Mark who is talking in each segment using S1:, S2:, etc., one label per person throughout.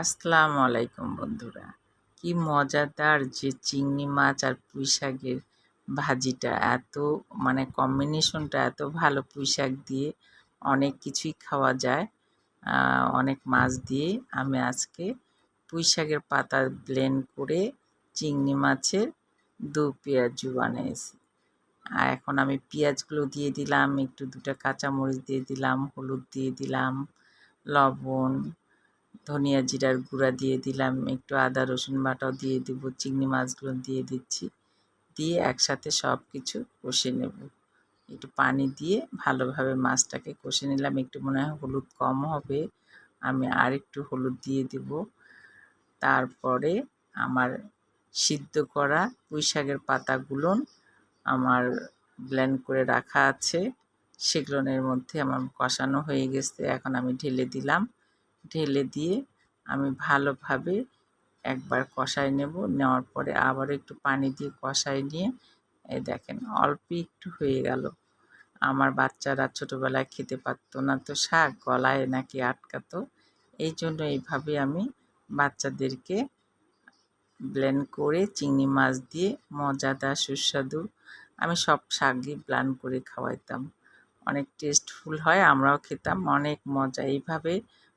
S1: আসসালামু আলাইকুম বন্ধুরা। কি মজাদার যে চিংড়ি মাছ আর পুঁই শাকের ভাজিটা, এত কম্বিনেশনটা এত ভালো। পুঁই শাক দিয়ে অনেক কিছুই খাওয়া যায়, অনেক মাছ দিয়ে। আমি আজকে পুঁই শাকের পাতা ব্লেন্ড করে চিংড়ি মাছের দু পেঁয়াজু বানিয়েছি। আর এখন আমি পেঁয়াজগুলো দিয়ে দিলাম, একটু 2টা কাঁচামরিচ দিয়ে দিলাম, হলুদ দিয়ে দিলাম, লবণ, ধনিয়া জিরার গুঁড়া দিয়ে দিলাম, একটু আদা রসুন বাটাও দিয়ে দেবো, চিংড়ি মাছগুলো দিয়ে দিচ্ছি, দিয়ে একসাথে সব কিছু কষে নেব। একটু পানি দিয়ে ভালোভাবে মাছটাকে কষে নিলাম। একটু মনে হয় হলুদ কম হবে, আমি আর একটু হলুদ দিয়ে দেব। তারপরে আমার সিদ্ধ করা পুঁই শাকের পাতাগুলো আমার ব্লেন্ড করে রাখা আছে, সেগুলোর মধ্যে আমার কষানো হয়ে গেছে। এখন আমি ঢেলে দিলাম, ঢেলে দিয়ে আমি ভালোভাবে একবার কষাই নেব। নেওয়ার পরে আবারও একটু পানি দিয়ে কষাই নিয়ে, এই দেখেন অল্প একটু হয়ে গেল। আমার বাচ্চারা ছোটোবেলায় খেতে পারতো না, তো শাক গলায় নাকি আটকাতো, এই জন্য এইভাবে আমি বাচ্চাদেরকে ব্লেন্ড করে চিংড়ি মাছ দিয়ে মজাদার সুস্বাদু আমি সব শাকই ব্লেন্ড করে খাওয়াইতাম। অনেক টেস্টফুল হয়, আমরাও খেতাম, অনেক মজা। এইভাবে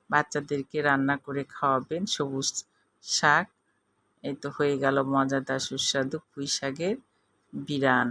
S1: বাচ্চাদেরকে রান্না করে খাওয়াবেন সবুজ শাক। এই তো হয়ে গেল মজাদার সুস্বাদু পুঁই শাকের বিরান।